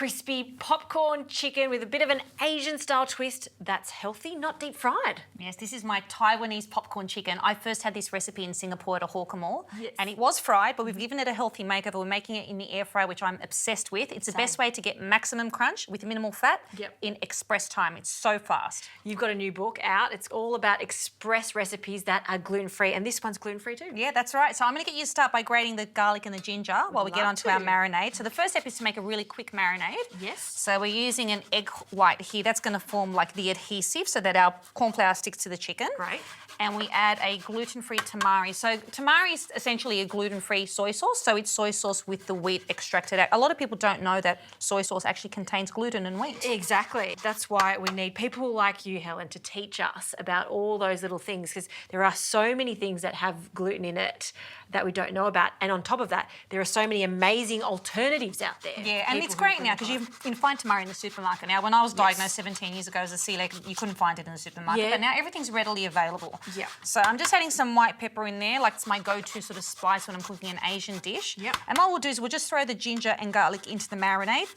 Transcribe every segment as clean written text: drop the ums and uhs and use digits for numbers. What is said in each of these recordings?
crispy popcorn chicken with a bit of an Asian style twist that's healthy, not deep fried. Yes, this is my Taiwanese popcorn chicken. I first had this recipe in Singapore at a hawker mall, Yes. and it was fried, but we've given it a healthy makeover. We're making it in the air fryer, which I'm obsessed with. It's the best way to get maximum crunch with minimal fat in express time. It's so fast. You've got a new book out. It's all about express recipes that are gluten-free, and this one's gluten-free too. Yeah, that's right. So I'm going to get you to start by grating the garlic and the ginger while we get onto our marinade. So the first step is to make a really quick marinade. Yes. So we're using an egg white here. That's going to form like the adhesive so that our cornflour sticks to the chicken. Great. And we add a gluten-free tamari. So tamari is essentially a gluten-free soy sauce. So it's soy sauce with the wheat extracted out. A lot of people don't know that soy sauce actually contains gluten and wheat. Exactly. That's why we need people like you, Helen, to teach us about all those little things, because there are so many things that have gluten in it that we don't know about. And on top of that, there are so many amazing alternatives out there. Yeah, and it's great now because you can find tamari in the supermarket now. When I was diagnosed 17 years ago as a celiac, you couldn't find it in the supermarket, but now everything's readily available. Yeah. So I'm just adding some white pepper in there, like it's my go-to sort of spice when I'm cooking an Asian dish. Yep. And what we'll do is we'll just throw the ginger and garlic into the marinade.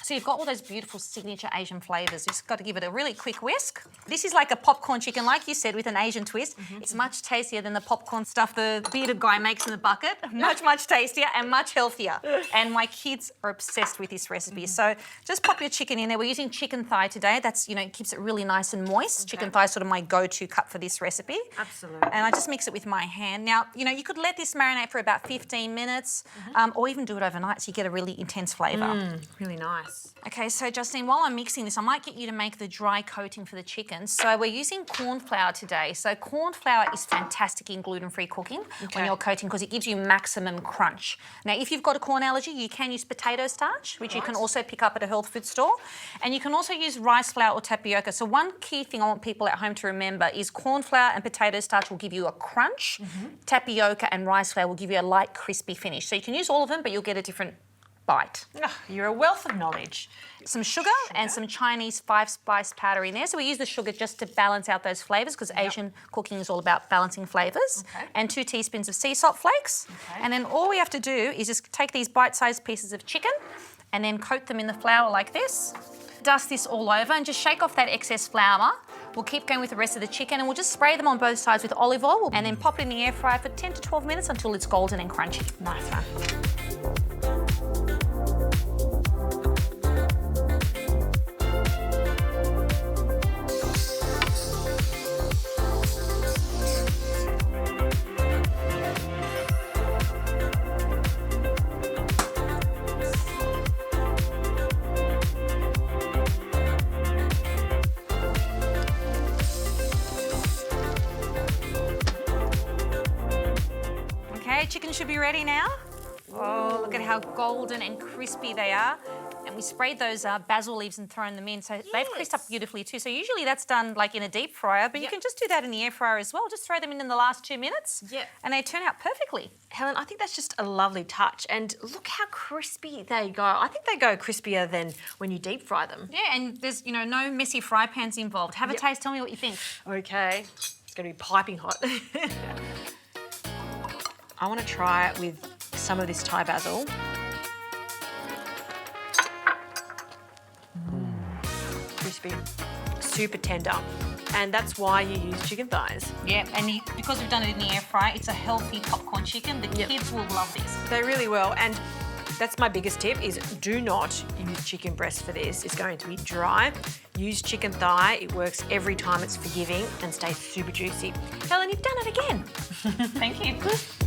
So you've got all those beautiful signature Asian flavours. You've just got to give it a really quick whisk. This is like a popcorn chicken, like you said, with an Asian twist. It's much tastier than the popcorn stuff the bearded guy makes in the bucket. Much tastier and much healthier. And my kids are obsessed with this recipe. So just pop your chicken in there. We're using chicken thigh today. That's, it keeps it really nice and moist. Chicken thigh is sort of my go-to cut for this recipe. Absolutely. And I just mix it with my hand. Now, you could let this marinate for about 15 minutes or even do it overnight so you get a really intense flavour. Really nice. Okay, so Justine, while I'm mixing this, I might get you to make the dry coating for the chicken. So we're using corn flour today. So corn flour is fantastic in gluten-free cooking when you're coating because it gives you maximum crunch. Now, if you've got a corn allergy, you can use potato starch, which you can also pick up at a health food store. And you can also use rice flour or tapioca. So one key thing I want people at home to remember is corn flour and potato starch will give you a crunch. Tapioca and rice flour will give you a light, crispy finish. So you can use all of them, but you'll get a different bite. Oh, you're a wealth of knowledge. Some sugar and some Chinese 5-spice powder in there. So we use the sugar just to balance out those flavours because Asian cooking is all about balancing flavours. And 2 teaspoons of sea salt flakes. And then all we have to do is just take these bite-sized pieces of chicken and then coat them in the flour like this. Dust this all over and just shake off that excess flour. We'll keep going with the rest of the chicken and we'll just spray them on both sides with olive oil and then pop it in the air fryer for 10 to 12 minutes until it's golden and crunchy. Nice one. Okay, chicken should be ready now. Oh, look at how golden and crispy they are. And we sprayed those basil leaves and thrown them in, so they've crisped up beautifully too. So usually that's done like in a deep fryer, but you can just do that in the air fryer as well. Just throw them in the last 2 minutes and they turn out perfectly. Helen, I think that's just a lovely touch. And look how crispy they go. I think they go crispier than when you deep fry them. Yeah, and there's, no messy fry pans involved. Have a taste, tell me what you think. Okay, it's going to be piping hot. I want to try it with some of this Thai basil. Crispy, super tender. And that's why you use chicken thighs. Yeah, and because we've done it in the air fryer, it's a healthy popcorn chicken. The kids will love this. They really will. And that's my biggest tip is do not use chicken breast for this. It's going to be dry. Use chicken thigh. It works every time. It's forgiving and stays super juicy. Helen, you've done it again. Thank you.